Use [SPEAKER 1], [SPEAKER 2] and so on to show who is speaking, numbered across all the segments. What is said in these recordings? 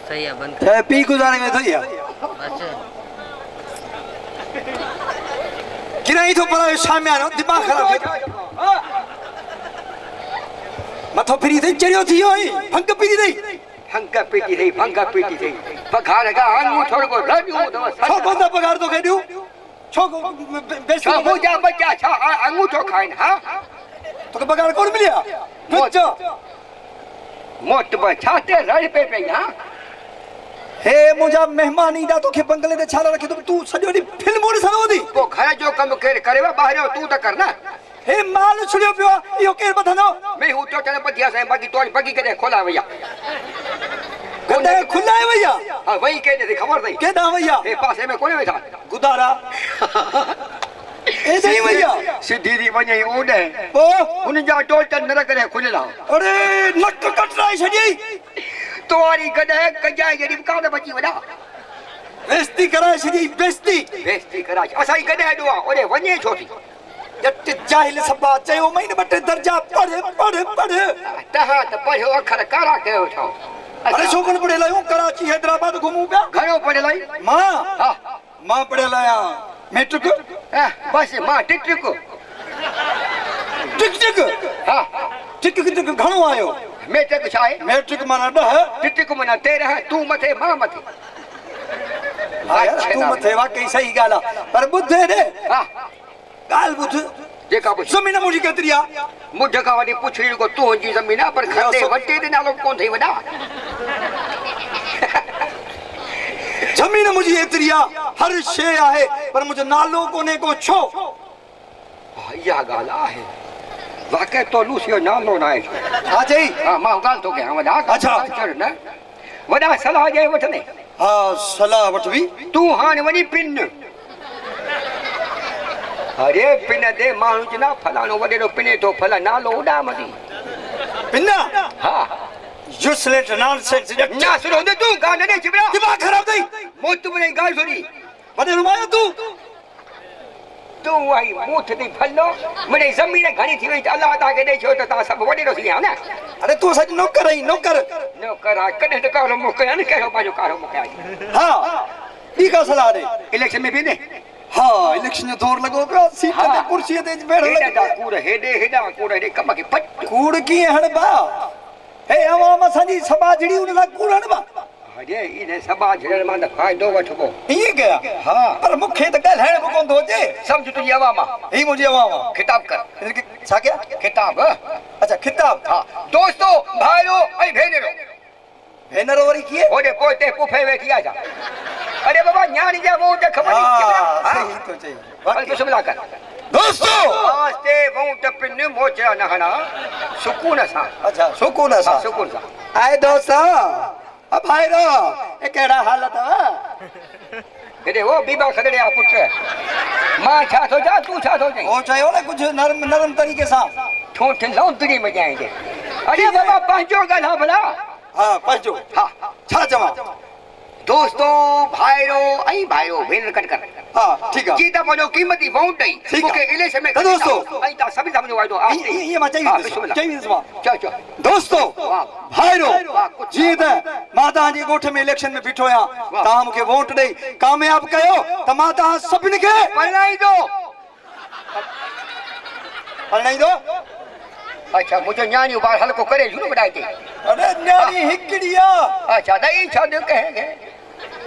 [SPEAKER 1] सही है बंद
[SPEAKER 2] चाहे पी गुजारे में सही है कि नहीं तो पड़ा शाम आनो दिमाग खराब है मथो फिरी थे चढ़ियो थी होई भंग पीती थी
[SPEAKER 3] पगार का आंगू छोड़ को रजू तो
[SPEAKER 2] छो कोंदा पगार तो खेडियो छो बेसी
[SPEAKER 3] मुझा बच्चा छा आंगू तो खाइन हां
[SPEAKER 2] तो पगार कोन मिलिया बच्चा
[SPEAKER 3] मोट बछाते रड़ पे हां
[SPEAKER 2] हे मुझा मेहमान ईंदा तो के बंगले ते छाला रखी तो तू सॼो डी फिल्म ओडी सणोदी
[SPEAKER 3] को घर जो कम करेवा बाहर तू त करना
[SPEAKER 2] हे माल छुड़ियो पियो यो केर बधनो
[SPEAKER 3] मैं हूं तो चले बदिया से बाकी तो बाकी करे खोला भैया
[SPEAKER 2] गंदा खुला है भैया
[SPEAKER 3] हां वही कहने से खबर नहीं
[SPEAKER 2] केदा भैया
[SPEAKER 3] ए पासे में कोने बैठा
[SPEAKER 2] गुदारा ए नहीं भैया
[SPEAKER 3] सीधी दी वने ओडे
[SPEAKER 2] ओ
[SPEAKER 3] उन जा टोल टन न करे खुलेला
[SPEAKER 2] अरे नक कटराई छडी
[SPEAKER 3] तोरी गडे कजाई जडी का बची वडा
[SPEAKER 2] बेइज्जती कराई छडी बेइज्जती
[SPEAKER 3] कराई असाई गडे दुआ ओरे वने छोटी
[SPEAKER 2] जट जाहिल सभा चयो महीने बटे दर्जा पढ़
[SPEAKER 3] तहा त पढ़ो अखर कारा कयो छो
[SPEAKER 2] अरे छोकन पढ़े लायो कराची हैदराबाद घुमू पिया
[SPEAKER 3] घणो पढ़े लाई
[SPEAKER 2] मां
[SPEAKER 3] हां
[SPEAKER 2] मां पढ़े लाया मैट्रिक
[SPEAKER 3] बस मां टिक हां
[SPEAKER 2] टिक घणो आयो
[SPEAKER 3] मैट्रिक छाए
[SPEAKER 2] मैट्रिक माना 10
[SPEAKER 3] टिक माना 13 तू मथे मां मथे
[SPEAKER 2] तू मथे वाकई सही गाला पर बुद्धे रे
[SPEAKER 3] हां
[SPEAKER 2] गाल बुध
[SPEAKER 3] जेका पुछ
[SPEAKER 2] जमीन मुजी केतरिया
[SPEAKER 3] मुझ का वाली पुछड़ी को तू जी जमीन पर खंडे वटे दे नालो कोन थई वडा
[SPEAKER 2] जमीन मुजी एतरिया हर शे आहे पर मुझे नालो कोने को छो
[SPEAKER 3] या गाला है वाके तो लूसियो नालो ना है
[SPEAKER 2] हां जी
[SPEAKER 3] हां मां गाल तो के वडा
[SPEAKER 2] अच्छा
[SPEAKER 3] चढ़ ना वडा सलाह जे वठने
[SPEAKER 2] हां सलाह वठवी
[SPEAKER 3] तू हान वनी पिन अरे पिन दे मानू जना फलानो वडेरो पिने तो फला नालो उडा मदी
[SPEAKER 2] पिन्ना
[SPEAKER 3] हां
[SPEAKER 2] यूजलेस नॉनसेंस
[SPEAKER 3] ना सुनो दे तू गाने ने चिबरा
[SPEAKER 2] दिमाग खराब दई
[SPEAKER 3] मोत बने गाल छोड़ी
[SPEAKER 2] वडेरो माया तू
[SPEAKER 3] आई मूठ दी फल्लो मने जमीन घणी थी वई त अल्लाह ता के दे छो त ता सब वडेरो थी हा ना
[SPEAKER 2] अरे तू सच नौकर
[SPEAKER 3] आ कने त कारो मुके न कहो बाजो कारो मुके
[SPEAKER 2] हां ई का सलाह दे
[SPEAKER 3] इलेक्शन में भी ने
[SPEAKER 2] हां इलेक्शन जो दौर लगो पियो सीट ते कुर्सी ते बैठो
[SPEAKER 3] हेडा कूड़ हेडा कूड़ हेडे कम के पट
[SPEAKER 2] कूड़ की हणबा हे अवाम संजी सभा जड़ी उन ला कूड़ हणबा
[SPEAKER 3] अरे इने सभा जड़न मान फायदो वठबो
[SPEAKER 2] ये गया
[SPEAKER 3] हां
[SPEAKER 2] पर मुखे त कल है कोन दो जे
[SPEAKER 3] समझ तुझी अवामा
[SPEAKER 2] ई मुझे अवामा
[SPEAKER 3] खिताब कर
[SPEAKER 2] छा क्या
[SPEAKER 3] खिताब
[SPEAKER 2] अच्छा खिताब
[SPEAKER 3] हां दोस्तों भाइयों ए भेनरो
[SPEAKER 2] वरी किए
[SPEAKER 3] ओडे पोते पुफे वेठी आजा अरे बाबा न्याणी जा वो देख बड़ी
[SPEAKER 2] सही तो चाहिए
[SPEAKER 3] बाकी बिस्मिल्लाह कर
[SPEAKER 2] दोस्तों
[SPEAKER 3] आस्ते वोट पिन मोचा नहना सुकून सा
[SPEAKER 2] अच्छा सुकून सा आए दोस्तों अब भाईरो ए केड़ा हालत है
[SPEAKER 3] एडे वो बीबा खड़े आ पुत्र मां छा तो जा तू छा तो जाई
[SPEAKER 2] ओ चाहिए ना कुछ नरम तरीके सा
[SPEAKER 3] ठोठ लौंदड़ी में जाएंगे अरे बाबा पंजो गला भला
[SPEAKER 2] हां पंजो
[SPEAKER 3] हां
[SPEAKER 2] छा जमा
[SPEAKER 3] दोस्तों भाईरो भेनर कट कर
[SPEAKER 2] हां ठीक है
[SPEAKER 3] जीता बनो कीमती वोट दई मुके इलेक्शन में
[SPEAKER 2] दोस्तों
[SPEAKER 3] आई ता सभी समझो आइदो
[SPEAKER 2] ये मा चाहिए
[SPEAKER 3] चल
[SPEAKER 2] दोस्तों भाईरो जीत माता जी गोठ में इलेक्शन में बिठो या ता हमके वोट दई कामयाब कयो त माता सभिन के
[SPEAKER 3] पढ़ाई दो अच्छा मुझे न्याणी बार हल्को करे जुनो बनाते
[SPEAKER 2] अरे न्याणी हिकड़िया
[SPEAKER 3] अच्छा दई छद कहेंगे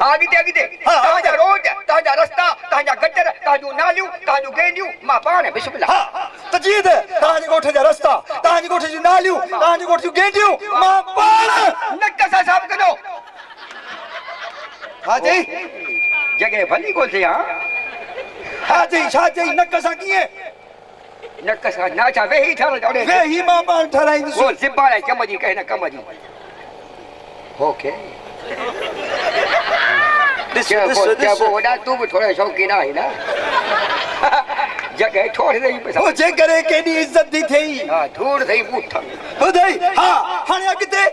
[SPEAKER 3] आगे ताजा रोड ताजा रास्ता ताजा गटर ताजू नालियू ताजू गेंडियू मां पाण बिस्मिल्लाह
[SPEAKER 2] तजीद ताजी गोठे जा रास्ता ताजी गोठे जी नालियू ताजी गोठे जी गेंडियू मां पाण
[SPEAKER 3] नक्कसा साहब करो
[SPEAKER 2] हां जी
[SPEAKER 3] जगह भली को से
[SPEAKER 2] हां जी छा जी नक्कसा किए
[SPEAKER 3] नक्कसा ना चा वे ही ठहर जोड़े
[SPEAKER 2] वे ही मां पाण ठहराई
[SPEAKER 3] वो जिब्बाले कमजी कहना कमजी ओके क्या बोला तू भी थोड़ा शौकीन है ना जगह थोड़ी रही पैसा
[SPEAKER 2] ओ जे करे केडी इज्जत दी थई
[SPEAKER 3] हां थोड़ सही पूछा
[SPEAKER 2] बुधई हां हाने अगते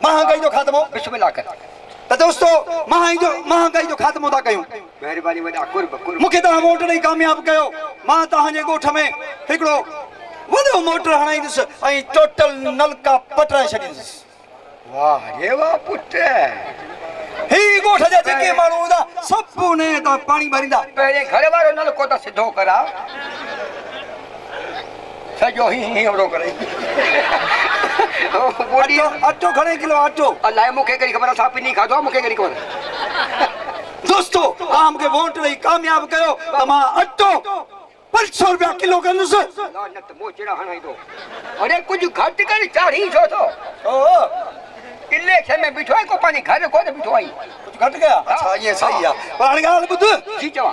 [SPEAKER 2] महंगाई जो खात्मो
[SPEAKER 3] बिस्मिल्लाह कर
[SPEAKER 2] त दोस्तों महंगाई जो खात्मो ता कयूं
[SPEAKER 3] मेहरबानी वडा कुर्ब
[SPEAKER 2] मुखे ता वोट नहीं कामयाब कयो मां ताजे गोठ में हिकड़ो वडो मोटर हणाईंदस आई टोटल नलका पटराए छडींदस
[SPEAKER 3] वाह रे वाह पुत्र
[SPEAKER 2] ही गोठ जा जेके माण्हू हूंदा सभु ने त पाणी भरींदा
[SPEAKER 3] पहिरें घर वारो नलको त सिधो करा सॼो ही ओड़ो करे
[SPEAKER 2] अटो घणे किलो अटो
[SPEAKER 3] अलाए मूंखे कहिड़ी ख़बर असां पिनी खाधो आहे मूंखे कहिड़ी ख़बर
[SPEAKER 2] दोस्तो तव्हां मूंखे वोट ॾेई कामयाब कयो त मां अटो 500 रुपया किलो कंदुसि
[SPEAKER 3] लानत मोचड़ा हणाईंदो अरे कुझु घटि करे चाढ़ी छो थो इलेक्शन में बीठो आहे को पंहिंजे घर कोन बीठो आई
[SPEAKER 2] कुझु घटि कया अच्छा ईअं सही आहे पर हाणे ॻाल्हि ॿुध
[SPEAKER 3] जी चवां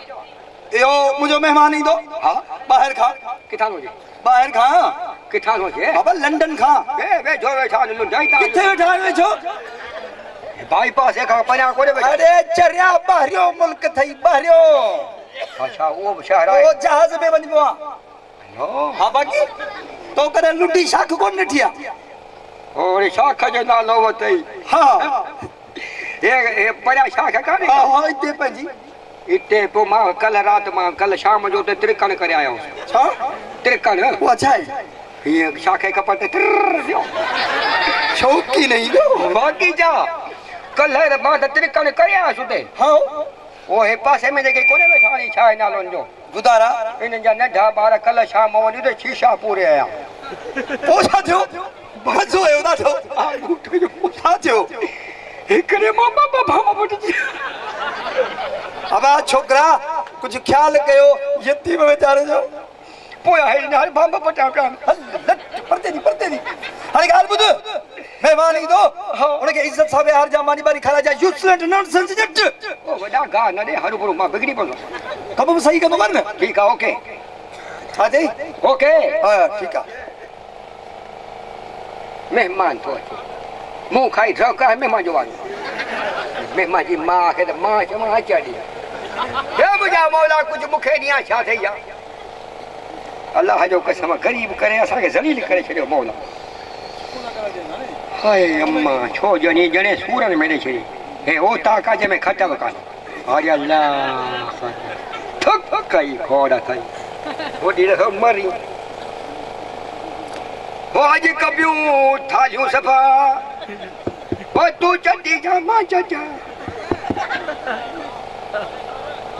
[SPEAKER 2] इहो मुंहिंजो महिमान ईंदो
[SPEAKER 3] हा
[SPEAKER 2] ॿाहिरि खां
[SPEAKER 3] किथां हुजे
[SPEAKER 2] ॿाहिरि खां
[SPEAKER 3] किथां हुजे
[SPEAKER 2] बाबा लंडन खां
[SPEAKER 3] वेठो वेठा
[SPEAKER 2] किथे वेठा आहियो वेठो
[SPEAKER 3] बाईपास खां परियां कोन वेठा
[SPEAKER 2] अरे चरिया ॿाहिरियो मुल्क अथई ॿाहिरियो
[SPEAKER 3] अच्छा उहो बि शहर आहे
[SPEAKER 2] उहो जहाज़ में वञिबो आहे हा बाक़ी तो कॾहिं लुडी शाख कोन ॾिठी आहे
[SPEAKER 3] और शाख जो नालो वरितई
[SPEAKER 2] हा
[SPEAKER 3] हे परियां शाख कान्हे
[SPEAKER 2] हा हा हिते पंहिंजी
[SPEAKER 3] हिते पोइ मां कल्ह शाम जो उते त्रिकण करे आयो
[SPEAKER 2] छा
[SPEAKER 3] त्रिकण
[SPEAKER 2] उहा छा आहे
[SPEAKER 3] हीअं शाखे कपट
[SPEAKER 2] शौक़ी नहीं
[SPEAKER 3] बाक़ी जा कल्ह मां त त्रिकण करे आयुसि उते
[SPEAKER 2] हा
[SPEAKER 3] ओहे पासे में जेके कोने वेठा आहिनि छा आहे नालो जो
[SPEAKER 2] गुदारा
[SPEAKER 3] इन्हनि जा नंढा ॿार कल्ह शाम वञी त शीशा पूरे आया
[SPEAKER 2] पोइ छा थियो मज़ो आयो ॾाढो छा थियो
[SPEAKER 3] हिकिड़े मां बाबा वटि
[SPEAKER 2] अबा छोकिरा कुझु ख़्यालु कयो यतीम वीचारे जो
[SPEAKER 3] पोइ आहे न बम पटा कान
[SPEAKER 2] परते दी हाणे ॻाल्हि ॿुध महिमान ईंदो उनखे इज़त सां विहार जा मानी बारी खाराए जा यूज़लेंड नॉनसेंस जट
[SPEAKER 3] ओ वॾा गा न ॾे हरू भरू मां बिगड़ी पवंदो
[SPEAKER 2] कम बि सही कंदो कर न
[SPEAKER 3] ठीकु आहे ओके
[SPEAKER 2] छा चई
[SPEAKER 3] ओके
[SPEAKER 2] हा ठीकु आहे
[SPEAKER 3] महिमान थो अचे मुंहुं खाई ड्रक आहे महिमान जो वारो महिमान जी मां खे त मां चवां अच हे मुंहिंजा मौला कुझु मूंखे ॾियां छा अथई आहे अलाह जो कसम ग़रीब करे असांखे ज़लील करे छॾियो मौला हाय अम्मा छो ॼणी ॼणे सूरनि में ॾेई छॾी हे ओ ताका जंहिंमें खटव कान हाय अलाह थक कई खोड़ अथई होॾी रखो मरी हो अॼु कबियूं थालियूं सफ़ा हो तूं चटी जा मां चचा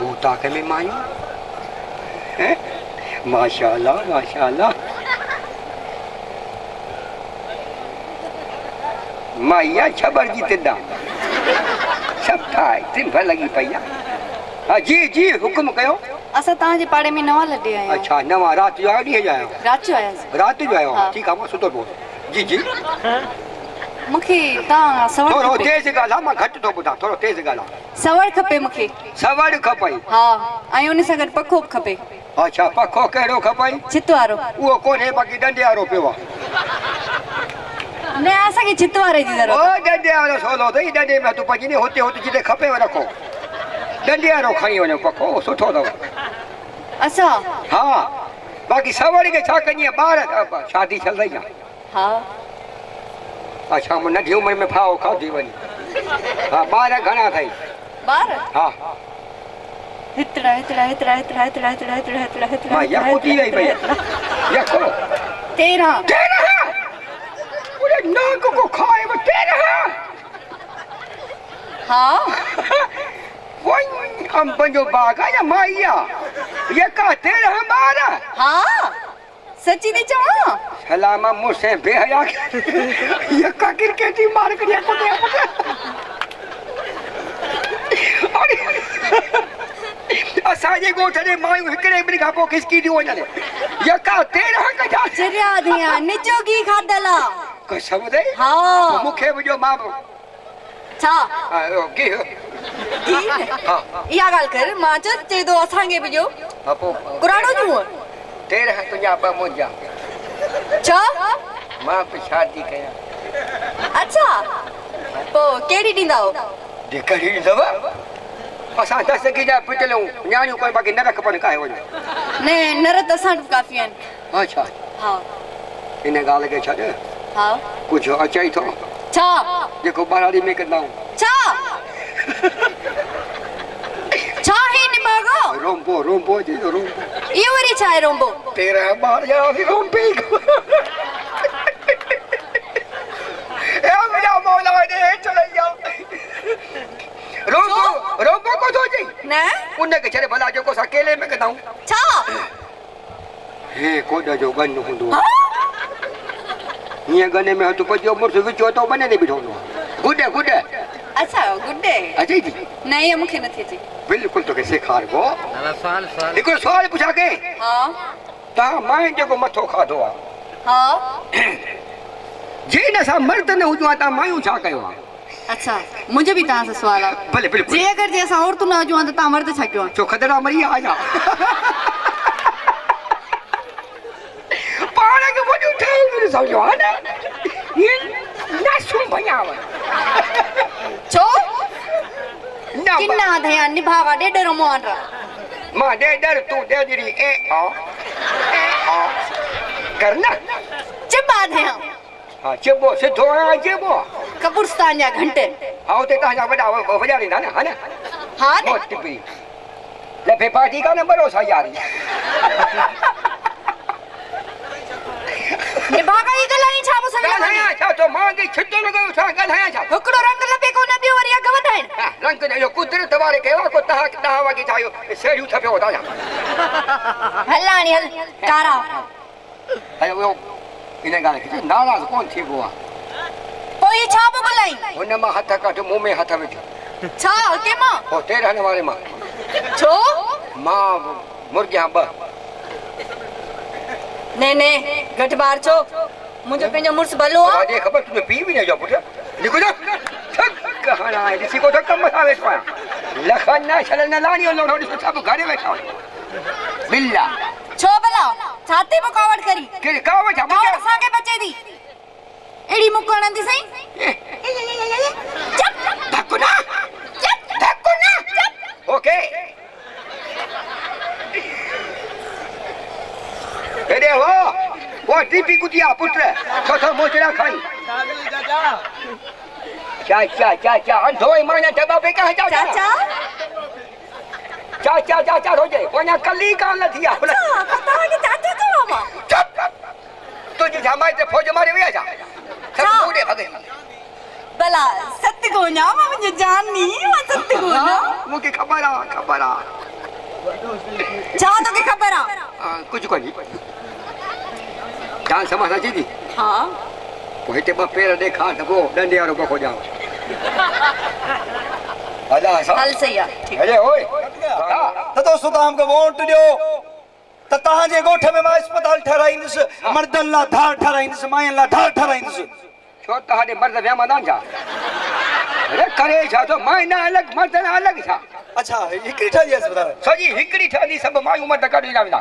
[SPEAKER 3] हो ताके में मायूं माशाअल्लाह माशाअल्लाह माइया छबर जी तिदा सब ठाए सिंभ लगी पई आहे जी जी हुकुम कयो
[SPEAKER 1] असां तव्हांजे पाड़े में नवां लॾे आया
[SPEAKER 3] अच्छा नवां राति जो आयो ॾींहं जो आयो
[SPEAKER 1] राति जो आयासीं
[SPEAKER 3] राति जो आयो
[SPEAKER 1] हाँ।
[SPEAKER 3] ठीकु आहे मां सुतो पियो जी जी
[SPEAKER 1] मूंखे तव्हां सवड़
[SPEAKER 3] थोरो
[SPEAKER 1] खपे
[SPEAKER 3] तेज़ ॻाल्हि मां घटि थो ॿुधां थोरो तेज़ ॻाल्हि
[SPEAKER 1] सवड़ खपे मूंखे
[SPEAKER 3] सवड़ खपई
[SPEAKER 1] हा ऐं उन सां गॾु पखो बि खपे
[SPEAKER 3] अच्छा पखो कहिड़ो खपई
[SPEAKER 1] चित वारो
[SPEAKER 3] उहो कोन्हे बाक़ी डंडे वारो पियो आहे
[SPEAKER 1] न असांखे चित वारे जी
[SPEAKER 3] ओ
[SPEAKER 1] ज़रूरत
[SPEAKER 3] डंडे वारो सवलो अथई डंडे में तूं भॼी हुते हुते जिते खपेव रखो डंडे वारो खणी वञो पखो सुठो अथव
[SPEAKER 1] अच्छा
[SPEAKER 3] हा बाक़ी सवड़ खे छा कॼी ॿार शादी हलंदी आहे
[SPEAKER 1] हा
[SPEAKER 3] अच्छा मूं नंढी उमिरि में फाओ खाधी वञी हा ॿार घणा अथई
[SPEAKER 1] ॿार
[SPEAKER 3] हा
[SPEAKER 1] हितड़ा हितड़ा हितड़ा हितड़ा हितड़ा हितड़ा हितड़ा हितड़ा हितड़ा
[SPEAKER 3] मां यको थी वई भई यको
[SPEAKER 1] 13
[SPEAKER 3] पूरे नाक को खाए वो 13
[SPEAKER 1] हा
[SPEAKER 3] वही अंब जो बाग है या माइया यका 13 ॿार
[SPEAKER 1] हा सची थी चवां
[SPEAKER 3] सलामा मुझसे बेहया यका क्रिकेट मार कर यको असांजे ॻोठ जे मायूं हिकिड़े ॿिनि खां पोइ खिसकी थियूं वञनि यका 13 कजा
[SPEAKER 1] चरिया दिया निजो घी खाधल आहे
[SPEAKER 3] कसम दे
[SPEAKER 1] हा
[SPEAKER 3] मूंखे बि ॾियो मां
[SPEAKER 1] छा
[SPEAKER 3] की
[SPEAKER 1] इहा ॻाल्हि कर मां चए थो असांखे बि ॾियो
[SPEAKER 3] हा पोइ
[SPEAKER 1] कुराड़ो ॾियूं
[SPEAKER 3] 13 तुंहिंजा ॿ मुंहिंजा
[SPEAKER 1] छा
[SPEAKER 3] मां बि शादी कयां
[SPEAKER 1] अच्छा पोइ कहिड़ी ॾींदा
[SPEAKER 3] कहिड़ी ॾींदव असां 10 गिजा पिटलूं न्याणियूं कोई बाक़ी न रख पर काहे वञो
[SPEAKER 1] न नर त असां वटि काफ़ी आहिनि
[SPEAKER 3] अच्छा
[SPEAKER 1] हा
[SPEAKER 3] इन ॻाल्हि खे छॾ
[SPEAKER 1] हा
[SPEAKER 3] कुझु अचई थो
[SPEAKER 1] छा
[SPEAKER 3] जेको बराड़ी में कंदा
[SPEAKER 1] छा छा है निमागो
[SPEAKER 3] रोम्बो रोम्बो जी रोम्बो
[SPEAKER 1] ये वरी छा है रोम्बो
[SPEAKER 3] 13 ॿार या रोम्बी ए मुंहिंजा मौला पुण्य के छड़े भला जो को अकेले में कदाऊं
[SPEAKER 1] छा
[SPEAKER 3] हे कोड जो गन हुंदो ये गने में तो पजो मुर्स विचो तो बने ने बिठो गुड गुड
[SPEAKER 1] अच्छा गुड्डे
[SPEAKER 3] अच्छा जी
[SPEAKER 1] नहीं मुखे नथी जी
[SPEAKER 3] बिल्कुल तो के सिखार गो
[SPEAKER 4] सवाल
[SPEAKER 3] एक सवाल पूछा के
[SPEAKER 1] हां
[SPEAKER 3] ता मां जो मथो खादो आ
[SPEAKER 1] हां
[SPEAKER 3] जे न सा मर्द न हुजो ता मायू छा कयो आ
[SPEAKER 1] अच्छा मुझे भी तहां से सवाल है
[SPEAKER 3] भले बिल्कुल
[SPEAKER 1] जे अगर जे असा औरत न हुजो त ता मर्द छा क्यों
[SPEAKER 3] जो खदरा मरी आ जा पाण के वजो थे मेरे समझो है ना ये ना सुन भयावा
[SPEAKER 1] छो
[SPEAKER 3] ना
[SPEAKER 1] किन्ना ध्यान निभावा डे डरो मोरा
[SPEAKER 3] मां दे डर तू दे दिरी ए आ करना
[SPEAKER 1] चबा ध्यान
[SPEAKER 3] हां चबो सिधो आ चबो
[SPEAKER 1] कब्रिस्तान या घंटे
[SPEAKER 3] आओ ते ता जा वडा वजारी ना है ना
[SPEAKER 1] हां ने
[SPEAKER 3] मोट पी ले पे पार्टी का नंबर हो सा यारी
[SPEAKER 1] निभागा ई गलाई छा मुसा
[SPEAKER 3] गलाया छा तो मां के छिटो लगो छा गलाया छा
[SPEAKER 1] हुकड़ो रंग लपे को न बियो वरिया गवधाइन
[SPEAKER 3] रंग ने यो कुदरत वाले केवा को ता वागी छायो सेड़ू थप्यो होता जा
[SPEAKER 1] हलानी हल कारा
[SPEAKER 3] अयो यो इने गाने के नाराज कौन थी बुआ
[SPEAKER 1] कोई छा बो गलाई
[SPEAKER 3] उन मां हाथ काट मुंह में हाथ वेठो
[SPEAKER 1] छा के मां
[SPEAKER 3] ओ ते रहने वाले मां
[SPEAKER 1] छो
[SPEAKER 3] मां मुर्गिया ब
[SPEAKER 1] ने ने घट बार छो मुझे पेंजो मुर्स भलो आ
[SPEAKER 3] दे खबर तुम्हें पी भी नहीं जा पुट लिखो जा थक कहाना है किसी को तो कम मसा बैठा लखन ना चलन लानी और लोग सब घरे बैठा बिल्ला
[SPEAKER 1] छो भला छाते में कावड़ करी
[SPEAKER 3] के कावड़ जा
[SPEAKER 1] कावड़ सागे बचे दी एड़ी मुकण दी सही चप
[SPEAKER 3] धक्को ना ओके अरे वो टीपी कुटिया पुत्र छोटा मोचरा खाई चा अंधोई माने जबा पे कहां जा चा हो जाए कोना कली का लथिया
[SPEAKER 1] पता है कि चाचा तो मामा
[SPEAKER 3] चुप तुझे जमाई ते फौज मारे वे जा सब मुड़े भगे
[SPEAKER 1] भला सत्य को ना मुझे जान नहीं सत्य को ना
[SPEAKER 3] मुके खबर आ
[SPEAKER 1] जा तो के खबर आ
[SPEAKER 3] कुछ को नहीं जान समझना जी
[SPEAKER 1] हां
[SPEAKER 3] पोइते ब पेर देखा त वो डंडे वालो बखो जाओ अला सा
[SPEAKER 1] हल सही है ठीक
[SPEAKER 3] अरे ओए
[SPEAKER 2] तो दोस्तों तो हमको वोट दियो तो तहां जे गोठ में मां अस्पताल ठहराइंदस मर्दन ला धार ठहराइंदस मायन ला धार ठहराइंदस
[SPEAKER 3] छो तहाडे मर्द व्यामा ना जा अरे करे छा तो मायना अलग मर्द अलग छा
[SPEAKER 2] अच्छा हिकड़ी ठही अस्पताल
[SPEAKER 3] सजी हिकड़ी ठनी सब मायू मर्द कढी जाविदा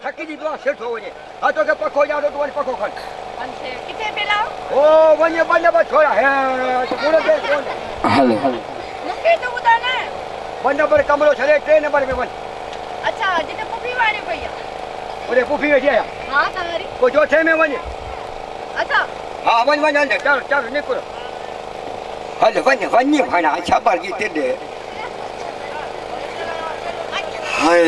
[SPEAKER 3] थकी जी ब्ला सेट हो वने आ तो के पको जा तो वन पको खन
[SPEAKER 1] किथे बेला
[SPEAKER 3] ओ वने बने ब छोरा है तो पूरे दे कौन
[SPEAKER 4] हेलो
[SPEAKER 1] मुके तो बुदाना
[SPEAKER 3] वन नंबर कमरो छले ट्रेन नंबर में वन
[SPEAKER 1] अच्छा जिते पुफी वाले भैया
[SPEAKER 3] ओरे पुफी वेठी आया
[SPEAKER 1] हां तारी
[SPEAKER 3] को जोठे में वने
[SPEAKER 1] अच्छा
[SPEAKER 3] हां वन चल निकलो हल वने भाना अच्छा बार जी ते दे हाय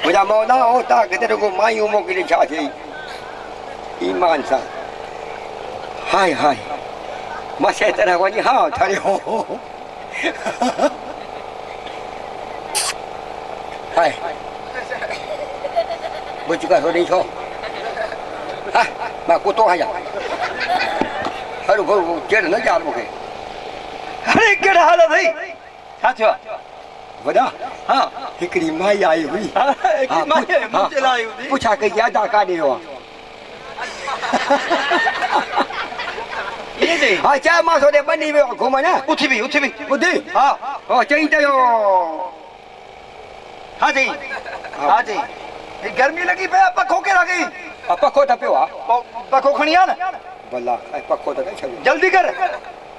[SPEAKER 3] मुझा मौला होता कि तेरे को मायूं मोकली छा थी ईमान सा हाय मसे तरह वनी हाँ थारे हो हाय बुझ का थोड़ी छो हाँ मैं कुतो आया हरु भरु जेड़ न जाल मुके
[SPEAKER 2] अरे केड़ा हाल है भाई छा
[SPEAKER 3] वदा हाँ हिकड़ी माई आई हुई
[SPEAKER 2] एक माई मुझे लाई हुई
[SPEAKER 3] पूछा के यादा काने हो
[SPEAKER 2] ये दे
[SPEAKER 3] हाँ चाहे मां सोदे बनी में घूमा ना
[SPEAKER 2] उठी भी
[SPEAKER 3] बुद्धि हाँ ओ चाहिए यो
[SPEAKER 2] हाँ जी ये गर्मी लगी पे पखो के रह गई
[SPEAKER 3] पक्को तो पियो
[SPEAKER 2] पखो खणिया ना
[SPEAKER 3] भला पक्को तो नहीं छवि
[SPEAKER 2] जल्दी कर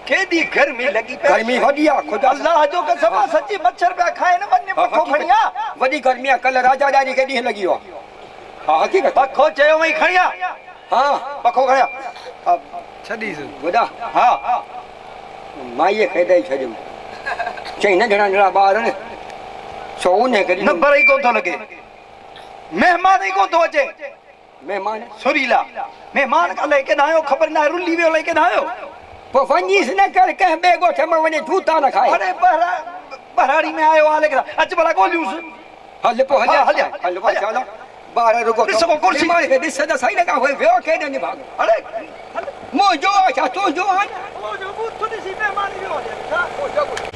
[SPEAKER 2] केदी गर्मी लगी पे
[SPEAKER 3] गर्मी वडिया खुदा
[SPEAKER 2] अल्लाह जो कसम सच्ची मच्छर पे खाए न बन्ने पखो खणिया
[SPEAKER 3] वडी गर्मिया कल राजा दारी के दी लगी हो हाँ हकीकत
[SPEAKER 2] पखो चयो मई खणिया
[SPEAKER 3] हाँ
[SPEAKER 2] पखो खणिया
[SPEAKER 3] अब
[SPEAKER 2] छदी
[SPEAKER 3] बुधा
[SPEAKER 2] हाँ
[SPEAKER 3] माई खे दई छजम चई नंढड़ा बार ने सो ने करी
[SPEAKER 2] नंबर ही को तो लगे मेहमान ही को तो अचे
[SPEAKER 3] मेहमान
[SPEAKER 2] सुरीला मेहमान का लेके ना आयो खबर ना रुली वे लेके ना आयो
[SPEAKER 3] वो वनीस न कर कह बेगो छम वने जूता न खाए
[SPEAKER 2] अरे बहरा बराड़ी में आयो आ लेकिन अच भला गोलियूं
[SPEAKER 3] हल पो
[SPEAKER 2] हाँ,
[SPEAKER 3] हल हल बा चलो बाहर रुको
[SPEAKER 2] ॾिसो को कुर्सी।
[SPEAKER 3] मां खे ॾिस त सही लॻा होए वियो केॾे नि भाग
[SPEAKER 2] अरे
[SPEAKER 3] मो जो अच्छा तू जो आ
[SPEAKER 2] वो जो बुत थोड़ी सी बेमानी भी हो जाए